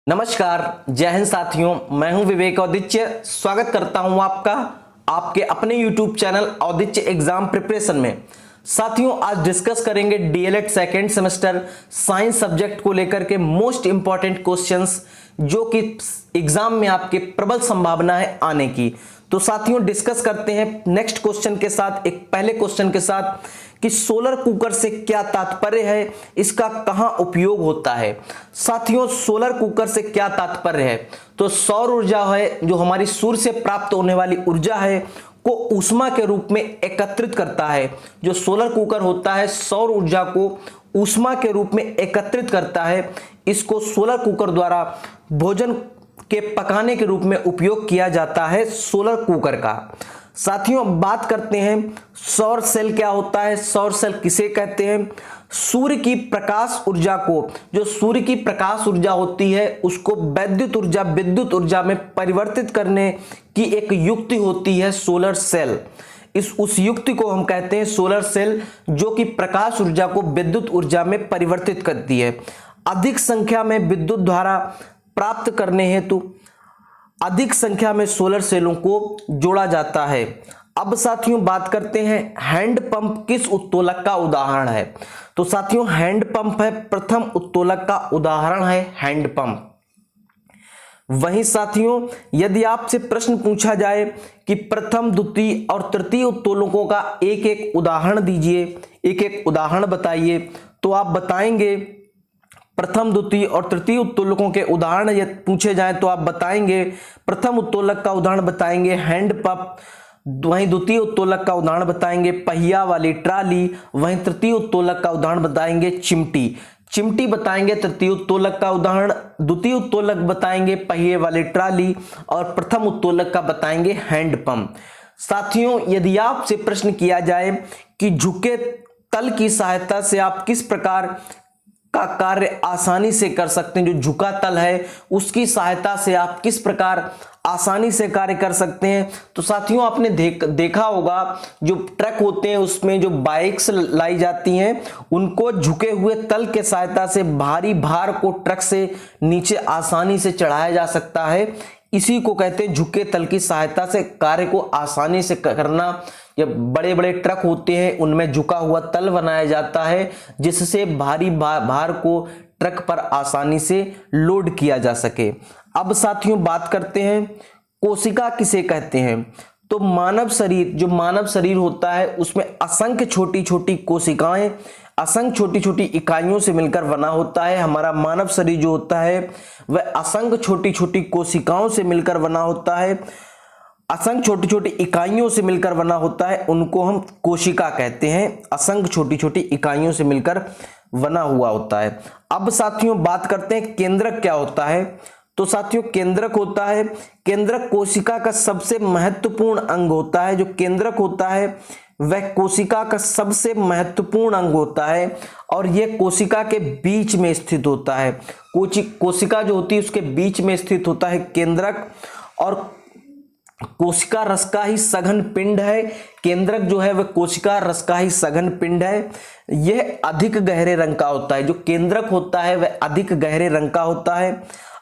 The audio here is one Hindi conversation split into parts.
नमस्कार, जय हिंद साथियों। मैं हूं विवेक औदित्य। स्वागत करता हूं आपका आपके अपने YouTube चैनल औदित्य एग्जाम प्रिपरेशन में। साथियों, आज डिस्कस करेंगे DElEd second semester science subject को लेकर के मोस्ट इंपॉर्टेंट क्वेश्चंस जो कि एग्जाम में आपके प्रबल संभावना है आने की। तो साथियों, डिस्कस करते हैं नेक्स्ट क्वेश्चन के साथ, एक पहले क्वेश्चन के साथ कि सोलर कुकर से क्या तात्पर्य है, इसका कहां उपयोग होता है। साथियों, सोलर कुकर से क्या तात्पर्य है, तो सौर ऊर्जा है जो हमारी सूर्य से प्राप्त होने वाली ऊर्जा है को ऊष्मा के रूप में एकत्रित करता है। जो सोलर कुकर होता है सौर ऊर्जा को ऊष्मा के रूप में एकत्रित करता है। इसको सोलर कुकर द्वारा भोजन के पकाने के रूप में उपयोग किया जाता है सोलर कुकर का। साथियों, बात करते हैं सौर सेल क्या होता है, सौर सेल किसे कहते हैं। सूर्य की प्रकाश ऊर्जा को, जो सूर्य की प्रकाश ऊर्जा होती है उसको विद्युत ऊर्जा में परिवर्तित करने की एक युक्ति होती है सोलर सेल। उस युक्ति को हम कहते हैं सोलर सेल, जो कि प्रकाश ऊर्जा को विद्युत ऊर्जा में परिवर्तित करती है। अधिक संख्या में विद्युत धारा प्राप्त करने हेतु अधिक संख्या में सोलर सेलों को जोड़ा जाता है। अब साथियों, बात करते हैं हैंड पंप किस उत्तोलक का उदाहरण है। तो साथियों, हैंड पंप है प्रथम उत्तोलक का उदाहरण है हैंड पंप। वहीं साथियों, यदि आपसे प्रश्न पूछा जाए कि प्रथम, द्वितीय और तृतीय उत्तोलकों का एक एक उदाहरण दीजिए, एक एक उदाहरण बताइए, तो आप बताएंगे प्रथम, द्वितीय और तृतीय उत्तोलकों के उदाहरण यदि पूछे जाएं तो आप बताएंगे प्रथम उत्तोलक का उदाहरण बताएंगे हैंड पंप, वहीं द्वितीय उत्तोलक का उदाहरण बताएंगे पहिया वाली ट्राली, वहीं तृतीय उत्तोलक का उदाहरण बताएंगे चिमटी बताएंगे तृतीय उत्तोलक का उदाहरण, द्वितीय उत्तोलक बताएंगे पहिए वाली ट्राली और प्रथम उत्तोलक का बताएंगे हैंड पंप। साथियों, यदि आपसे प्रश्न किया जाए कि झुके तल की सहायता से आप किस प्रकार का कार्य आसानी से कर सकते हैं, जो झुका तल है उसकी सहायता से आप किस प्रकार आसानी से कार्य कर सकते हैं, तो साथियों आपने देखा होगा जो ट्रक होते हैं उसमें जो बाइक्स लाई जाती हैं उनको झुके हुए तल के सहायता से भारी भार को ट्रक से नीचे आसानी से चढ़ाया जा सकता है। इसी को कहते हैं झुके तल की सहायता से कार्य को आसानी से करना। ये बड़े बड़े ट्रक होते हैं उनमें झुका हुआ तल बनाया जाता है जिससे भारी भार को ट्रक पर आसानी से लोड किया जा सके। अब साथियों, बात करते हैं कोशिका किसे कहते हैं। तो मानव शरीर होता है उसमें असंख्य छोटी छोटी कोशिकाएं, असंख्य छोटी छोटी इकाइयों से मिलकर बना होता है। हमारा मानव शरीर जो होता है वह असंख्य छोटी छोटी कोशिकाओं से मिलकर बना होता है, असंख्य छोटी छोटी इकाइयों से मिलकर बना होता है, उनको हम कोशिका कहते हैं। असंख्य छोटी छोटी इकाइयों से मिलकर बना हुआ होता है। अब साथियों, बात करते हैं केंद्रक क्या होता है। तो साथियों, केंद्रक होता है, केंद्रक कोशिका का सबसे महत्वपूर्ण अंग होता है। जो केंद्रक होता है वह कोशिका का सबसे महत्वपूर्ण अंग होता है और यह कोशिका के बीच में स्थित होता है। कोशिका जो होती है उसके बीच में स्थित होता है केंद्रक। और कोशिका रस का ही सघन पिंड है। केंद्रक जो है वह कोशिका रस का ही सघन पिंड है। यह अधिक गहरे रंग का होता है। जो केंद्रक होता है वह अधिक गहरे रंग का होता है,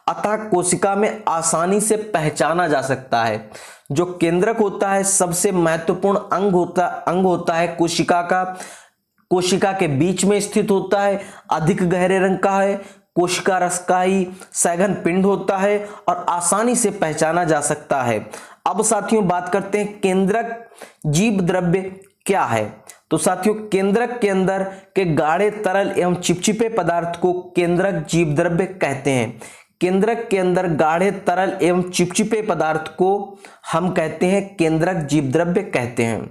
अतः कोशिका में आसानी से पहचाना जा सकता है। जो केंद्रक होता है सबसे महत्वपूर्ण अंग होता है कोशिका का, कोशिका के बीच में स्थित होता है, अधिक गहरे रंग का है, कोशिका रस का ही सघन पिंड होता है और आसानी से पहचाना जा सकता है। अब साथियों, बात करते हैं केंद्रक जीव द्रव्य क्या है। तो साथियों, केंद्रक के अंदर के गाढ़े तरल एवं चिपचिपे पदार्थ को केंद्रक जीव द्रव्य कहते हैं। केंद्रक के अंदर गाढ़े तरल एवं चिपचिपे पदार्थ को हम कहते हैं केंद्रक जीव द्रव्य कहते हैं।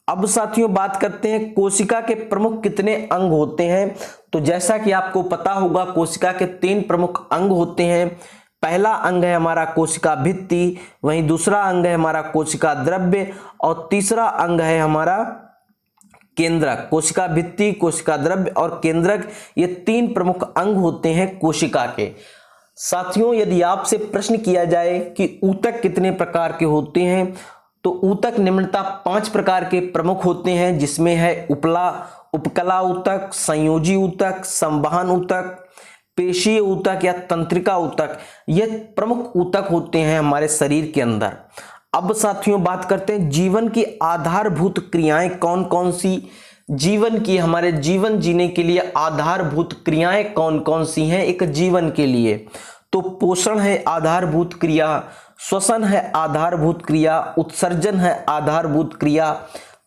अब साथियों, बात करते हैं कोशिका के प्रमुख कितने अंग होते हैं। तो जैसा कि आपको पता होगा कोशिका के 3 प्रमुख अंग होते हैं। पहला अंग है हमारा कोशिका भित्ति, वहीं दूसरा अंग है हमारा कोशिका द्रव्य और तीसरा अंग है हमारा केंद्रक। कोशिका भित्ति, कोशिका द्रव्य और केंद्रक, ये 3 प्रमुख अंग होते हैं कोशिका के। साथियों, यदि आपसे प्रश्न किया जाए कि ऊतक कितने प्रकार के होते हैं, तो ऊतक निम्नतः 5 प्रकार के प्रमुख होते हैं, जिसमें है उपकला ऊतक, संयोजी ऊतक, संवहन ऊतक, पेशीय ऊतक या तंत्रिका ऊतक, ये प्रमुख ऊतक होते हैं हमारे शरीर के अंदर। अब साथियों बात करते हैं जीवन की आधारभूत क्रियाएं कौन कौन सी, जीवन की, हमारे जीवन जीने के लिए आधारभूत क्रियाएं कौन कौन सी हैं एक जीवन के लिए। तो पोषण है आधारभूत क्रिया, श्वसन है आधारभूत क्रिया, उत्सर्जन है आधारभूत क्रिया,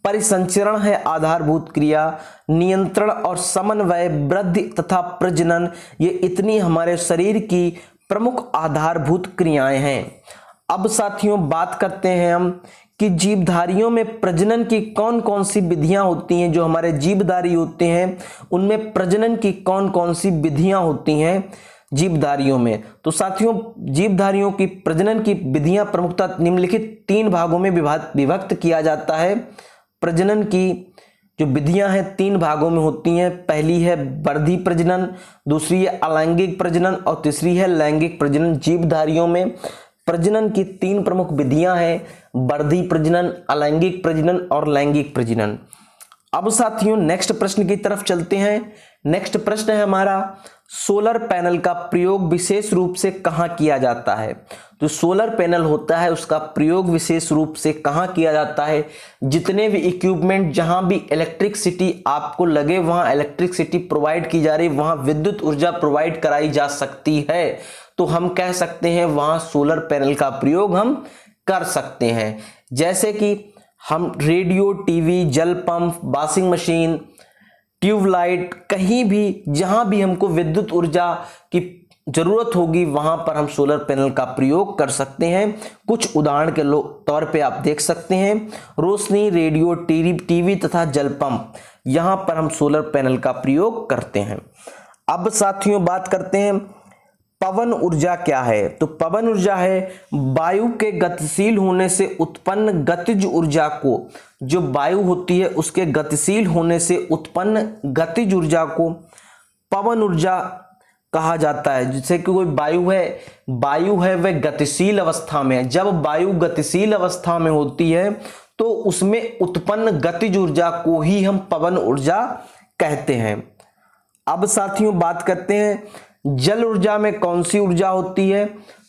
परिसंचरण है आधारभूत क्रिया, नियंत्रण और समन्वय, वृद्धि तथा प्रजनन, ये इतनी हमारे शरीर की प्रमुख आधारभूत क्रियाएं हैं। अब साथियों बात करते हैं हम कि जीवधारियों में प्रजनन की कौन कौन सी विधियां होती हैं। जो हमारे जीवधारी होते हैं उनमें प्रजनन की कौन कौन सी विधियां होती हैं जीवधारियों में। तो साथियों जीवधारियों की प्रजनन की विधियां प्रमुखतः निम्नलिखित 3 भागों में विभक्त किया जाता है। प्रजनन की जो विधियां हैं 3 भागों में होती हैं। पहली है वर्धी प्रजनन, दूसरी है अलैंगिक प्रजनन और तीसरी है लैंगिक प्रजनन। जीवधारियों में प्रजनन की 3 प्रमुख विधियां हैं, वर्धी प्रजनन, अलैंगिक प्रजनन और लैंगिक प्रजनन। अब साथियों नेक्स्ट प्रश्न की तरफ चलते हैं। नेक्स्ट प्रश्न है हमारा, सोलर पैनल का प्रयोग विशेष रूप से कहां किया जाता है। तो सोलर पैनल होता है उसका प्रयोग विशेष रूप से कहां किया जाता है। जितने भी इक्विपमेंट जहां भी इलेक्ट्रिसिटी आपको लगे वहां इलेक्ट्रिसिटी प्रोवाइड की जा रही, वहां विद्युत ऊर्जा प्रोवाइड कराई जा सकती है, तो हम कह सकते हैं वहां सोलर पैनल का प्रयोग हम कर सकते हैं। जैसे कि हम रेडियो, टीवी, जल पंप, वॉशिंग मशीन, ट्यूबलाइट, कहीं भी जहां भी हमको विद्युत ऊर्जा की जरूरत होगी वहां पर हम सोलर पैनल का प्रयोग कर सकते हैं। कुछ उदाहरण के तौर पे आप देख सकते हैं, रोशनी, रेडियो, टीवी तथा जल पंप, यहां पर हम सोलर पैनल का प्रयोग करते हैं। अब साथियों बात करते हैं पवन ऊर्जा क्या है। तो पवन ऊर्जा है वायु के गतिशील होने से उत्पन्न गतिज ऊर्जा को, जो वायु होती है उसके गतिशील होने से उत्पन्न गतिज ऊर्जा को पवन ऊर्जा कहा जाता है। जैसे कि कोई वायु है वह गतिशील अवस्था में है। जब वायु गतिशील अवस्था में होती है तो उसमें उत्पन्न गतिज ऊर्जा को ही हम पवन ऊर्जा कहते हैं। अब साथियों बात करते हैं जल ऊर्जा में कौन सी ऊर्जा होती है।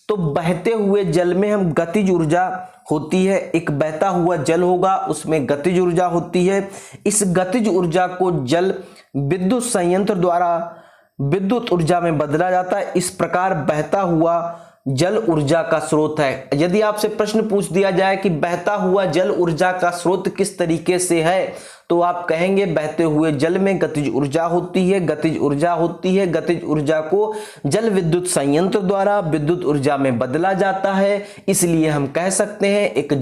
तो बहते हुए जल में हम गतिज ऊर्जा होती है। एक बहता हुआ जल होगा उसमें गतिज ऊर्जा होती है। इस गतिज ऊर्जा को जल विद्युत संयंत्र द्वारा विद्युत ऊर्जा में बदला जाता है। इस प्रकार बहता हुआ जल ऊर्जा का स्रोत है। यदि आपसे प्रश्न पूछ दिया जाए कि बहता हुआ जल ऊर्जा का स्रोत किस तरीके से है, तो आप कहेंगे बहते हुए जल में गतिज ऊर्जा होती है। गतिज ऊर्जा होती है, गतिज ऊर्जा को जल विद्युत संयंत्र द्वारा विद्युत ऊर्जा में बदला जाता है। इसलिए हम कह सकते हैं एक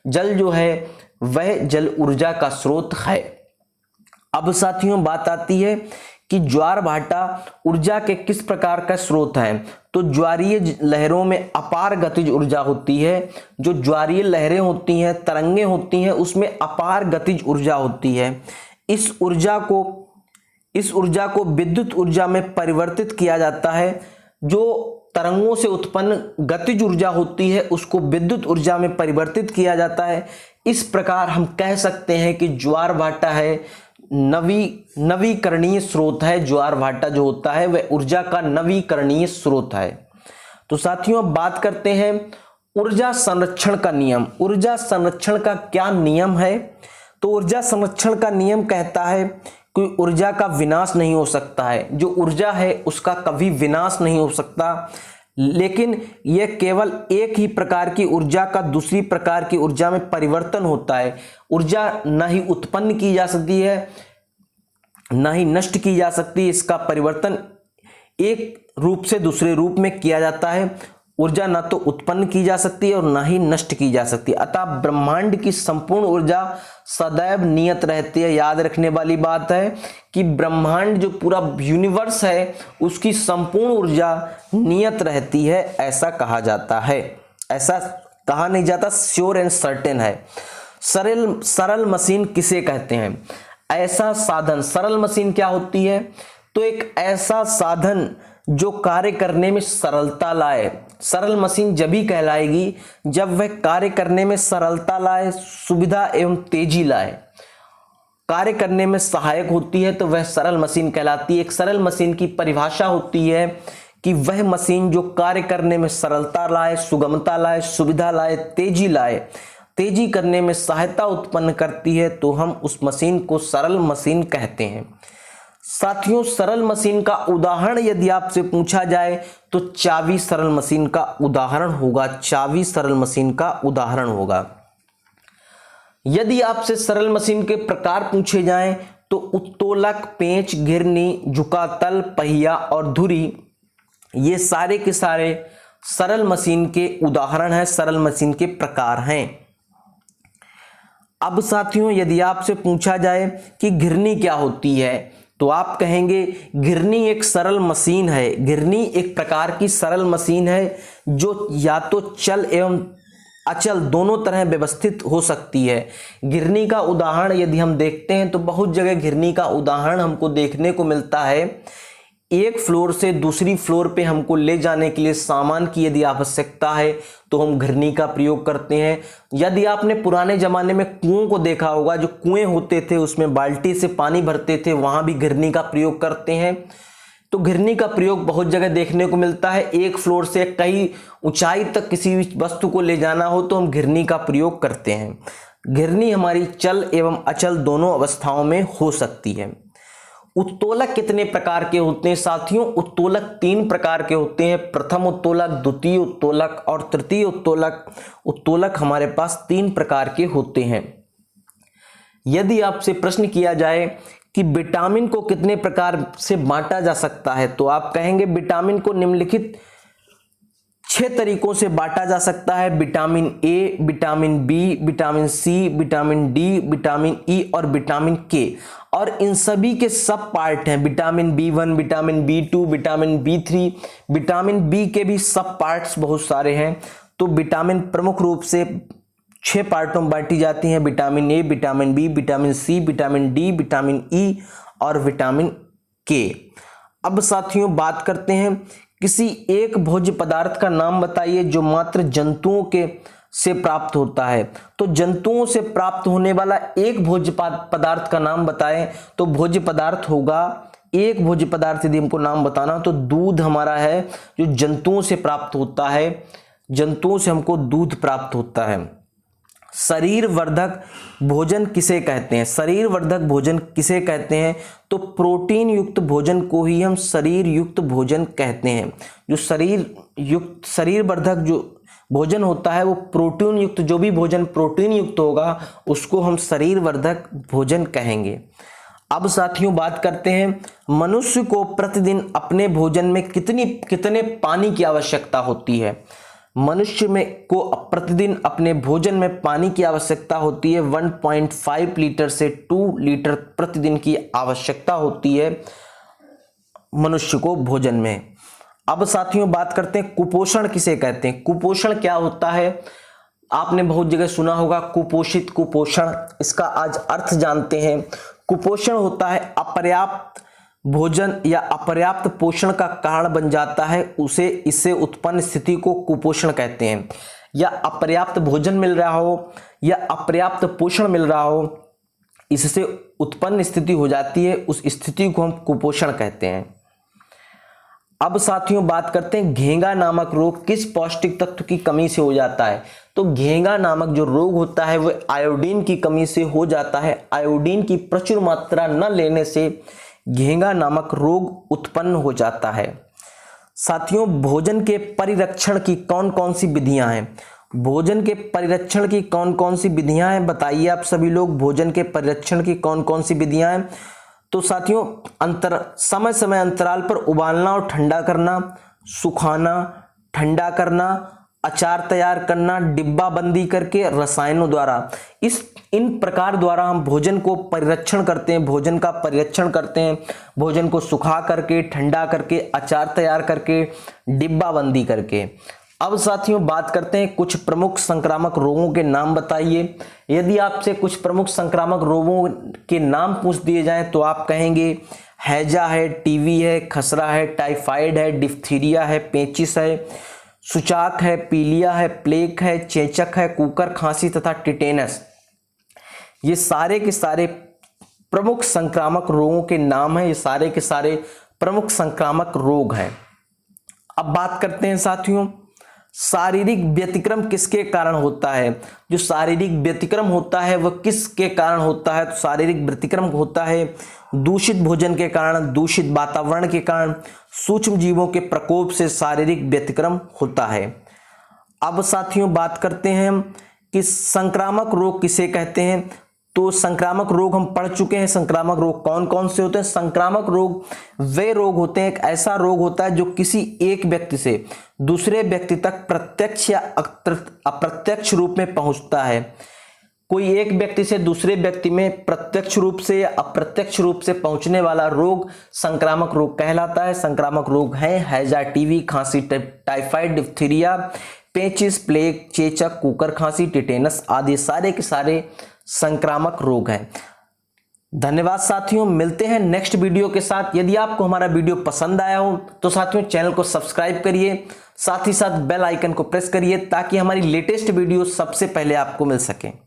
जल जो है वह जल ऊर्जा का स्रोत है। अब साथियों बात आती है कि ज्वार भाटा ऊर्जा के किस प्रकार का स्रोत है। तो ज्वारीय लहरों में अपार गतिज ऊर्जा होती है। जो ज्वारीय लहरें होती हैं, तरंगे होती हैं, उसमें अपार गतिज ऊर्जा होती है। इस ऊर्जा को विद्युत ऊर्जा में परिवर्तित किया जाता है। जो तरंगों से उत्पन्न गतिज ऊर्जा होती है उसको विद्युत ऊर्जा में परिवर्तित किया जाता है। इस प्रकार हम कह सकते हैं कि ज्वार भाटा है नवीकरणीय स्रोत है। ज्वार भाटा जो होता है वह ऊर्जा का नवीकरणीय स्रोत है। तो साथियों अब बात करते हैं ऊर्जा संरक्षण का नियम। ऊर्जा संरक्षण का क्या नियम है। तो ऊर्जा संरक्षण का नियम कहता है कि ऊर्जा का विनाश नहीं हो सकता है। जो ऊर्जा है उसका कभी विनाश नहीं हो सकता, लेकिन यह केवल एक ही प्रकार की ऊर्जा का दूसरी प्रकार की ऊर्जा में परिवर्तन होता है। ऊर्जा न ही उत्पन्न की जा सकती है न ही नष्ट की जा सकती। इसका परिवर्तन एक रूप से दूसरे रूप में किया जाता है। ऊर्जा न तो उत्पन्न की जा सकती है और न ही नष्ट की जा सकती है। अतः ब्रह्मांड की संपूर्ण ऊर्जा सदैव नियत रहती है। याद रखने वाली बात है कि ब्रह्मांड जो पूरा यूनिवर्स है उसकी संपूर्ण ऊर्जा नियत रहती है, ऐसा कहा जाता है। ऐसा कहा नहीं जाता, श्योर एंड सर्टेन है। सरल मशीन किसे कहते हैं। ऐसा साधन, सरल मशीन क्या होती है। तो एक ऐसा साधन जो कार्य करने में सरलता लाए। सरल मशीन जब भी कहलाएगी जब वह कार्य करने में सरलता लाए, सुविधा एवं तेजी लाए। कार्य करने में सहायक होती है तो वह सरल मशीन कहलाती है। एक सरल मशीन की परिभाषा होती है कि वह मशीन जो कार्य करने में सरलता लाए, सुगमता लाए, सुविधा लाए, तेजी लाए, तेजी करने में सहायता उत्पन्न करती है, तो हम उस मशीन को सरल मशीन कहते हैं। साथियों, सरल मशीन का उदाहरण यदि आपसे पूछा जाए तो चाबी सरल मशीन का उदाहरण होगा। चाबी सरल मशीन का उदाहरण होगा। यदि आपसे सरल मशीन के प्रकार पूछे जाएं तो उत्तोलक, पेंच, घिरनी, झुका तल, पहिया और धुरी, ये सारे के सारे सरल मशीन के उदाहरण हैं, सरल मशीन के प्रकार हैं। अब साथियों, यदि आपसे पूछा जाए कि घिरनी क्या होती है तो आप कहेंगे घिरनी एक सरल मशीन है। घिरनी एक प्रकार की सरल मशीन है जो या तो चल एवं अचल दोनों तरह व्यवस्थित हो सकती है। घिरनी का उदाहरण यदि हम देखते हैं तो बहुत जगह घिरनी का उदाहरण हमको देखने को मिलता है। एक फ्लोर से दूसरी फ्लोर पे हमको ले जाने के लिए सामान की यदि आवश्यकता है तो हम घिरनी का प्रयोग करते हैं। यदि आपने पुराने जमाने में कुओं को देखा होगा, जो कुएं होते थे उसमें बाल्टी से पानी भरते थे, वहां भी घिरनी का प्रयोग करते हैं। तो घिरनी का प्रयोग बहुत जगह देखने को मिलता है। एक फ्लोर से कई ऊंचाई तक किसी भी वस्तु को ले जाना हो तो हम घिरनी का प्रयोग करते हैं। घिरनी हमारी चल एवं अचल दोनों अवस्थाओं में हो सकती है। उत्तोलक कितने प्रकार के होते हैं साथियों? उत्तोलक 3 प्रकार के होते हैं। प्रथम उत्तोलक, द्वितीय उत्तोलक और तृतीय उत्तोलक। उत्तोलक हमारे पास 3 प्रकार के होते हैं। यदि आपसे प्रश्न किया जाए कि विटामिन को कितने प्रकार से बांटा जा सकता है तो आप कहेंगे विटामिन को निम्नलिखित 6 तरीकों से बांटा जा सकता है। Vitamin A, vitamin B, vitamin C, vitamin D, vitamin E और विटामिन के। और इन सभी के सब पार्ट हैं। Vitamin B1, vitamin B2, vitamin B3, vitamin B के भी सब पार्ट्स बहुत सारे हैं। तो विटामिन प्रमुख रूप से 6 पार्टों में बांटी जाती हैं। Vitamin A, vitamin B, vitamin C, vitamin D, vitamin E और विटामिन के। अब साथियों बात करते हैं, किसी एक भोज्य पदार्थ का नाम बताइए जो मात्र जंतुओं के से प्राप्त होता है। तो जंतुओं से प्राप्त होने वाला एक भोज्य पदार्थ का नाम बताएं तो भोज्य पदार्थ होगा, एक भोज्य पदार्थ यदि हमको नाम बताना तो दूध हमारा है, जो जंतुओं से प्राप्त होता है। जंतुओं से हमको दूध प्राप्त होता है। शरीर वर्धक भोजन किसे कहते हैं? शरीर वर्धक भोजन किसे कहते हैं? तो प्रोटीन युक्त भोजन को ही हम शरीर युक्त भोजन कहते हैं। जो शरीर वर्धक जो भोजन होता है वो प्रोटीन युक्त, जो भी भोजन प्रोटीन युक्त होगा उसको हम शरीर वर्धक भोजन कहेंगे। अब साथियों बात करते हैं, मनुष्य को प्रतिदिन अपने भोजन में कितने पानी की आवश्यकता होती है? मनुष्य में को प्रतिदिन अपने भोजन में पानी की आवश्यकता होती है 1.5 लीटर से 2 लीटर प्रतिदिन की आवश्यकता होती है मनुष्य को भोजन में। अब साथियों बात करते हैं, कुपोषण किसे कहते हैं? कुपोषण क्या होता है? आपने बहुत जगह सुना होगा कुपोषित, कुपोषण। इसका आज अर्थ जानते हैं। कुपोषण होता है अपर्याप्त भोजन या अपर्याप्त पोषण का कारण बन जाता है, इससे उत्पन्न स्थिति को कुपोषण कहते हैं। या अपर्याप्त भोजन मिल रहा हो या अपर्याप्त पोषण मिल रहा हो, इससे उत्पन्न स्थिति हो जाती है, उस स्थिति को हम कुपोषण कहते हैं। अब साथियों बात करते हैं, घेंगा नामक रोग किस पौष्टिक तत्व की कमी से हो जाता है? तो घेंगा नामक जो रोग होता है वह आयोडीन की कमी से हो जाता है। आयोडीन की प्रचुर मात्रा न लेने से घेंगा नामक रोग उत्पन्न हो जाता है। साथियों, भोजन के परिरक्षण की कौन कौन सी विधियां हैं? भोजन के परिरक्षण की कौन कौन सी विधियां हैं? बताइए आप सभी लोग, भोजन के परिरक्षण की कौन कौन सी विधियां हैं? तो साथियों, समय समय अंतराल पर उबालना और ठंडा करना, सुखाना, ठंडा करना, अचार तैयार करना, डिब्बा बंदी करके, रसायनों द्वारा, इन प्रकार द्वारा हम भोजन को परिरक्षण करते हैं, भोजन का परिरक्षण करते हैं। भोजन को सुखा करके, ठंडा करके, अचार तैयार करके, डिब्बा बंदी करके। अब साथियों बात करते हैं, कुछ प्रमुख संक्रामक रोगों के नाम बताइए। यदि आपसे कुछ प्रमुख संक्रामक रोगों के नाम पूछ दिए जाएं तो आप कहेंगे हैजा है, टीबी है, खसरा है, टाइफाइड है, डिप्थीरिया है, पेचिस है, सुचाक है, पीलिया है, प्लेग है, चेचक है, कुकर खांसी तथा टिटेनस। ये सारे के सारे प्रमुख संक्रामक रोगों के नाम है, ये सारे के सारे प्रमुख संक्रामक रोग हैं। अब बात करते हैं साथियों, शारीरिक व्यतिक्रम किसके कारण होता है। जो शारीरिक व्यतिक्रम होता है वह किसके कारण होता है, तो शारीरिक व्यतिक्रम होता है दूषित भोजन के कारण, दूषित वातावरण के कारण, सूक्ष्म जीवों के प्रकोप से शारीरिक व्यतिक्रम होता है। अब साथियों बात करते हैं कि संक्रामक रोग किसे कहते हैं। तो संक्रामक रोग हम पढ़ चुके हैं। संक्रामक रोग कौन कौन से होते हैं। संक्रामक रोग वे रोग होते हैं, एक ऐसा रोग होता है जो किसी एक व्यक्ति से दूसरे व्यक्ति तक प्रत्यक्ष या अप्रत्यक्ष रूप में पहुंचता है। कोई एक व्यक्ति से दूसरे व्यक्ति में प्रत्यक्ष रूप से या अप्रत्यक्ष रूप से पहुंचने वाला रोग संक्रामक रोग कहलाता है। संक्रामक रोग हैं हैजा, टीबी, खांसी, टाइफाइड, डिप्थीरिया, पेचिस, प्लेग, चेचक, कुकर खांसी, टिटेनस आदि सारे के सारे संक्रामक रोग हैं। धन्यवाद साथियों, मिलते हैं नेक्स्ट वीडियो के साथ। यदि आपको हमारा वीडियो पसंद आया हो तो साथियों चैनल को सब्सक्राइब करिए, साथ ही साथ बेल आइकन को प्रेस करिए ताकि हमारी लेटेस्ट वीडियो सबसे पहले आपको मिल सके।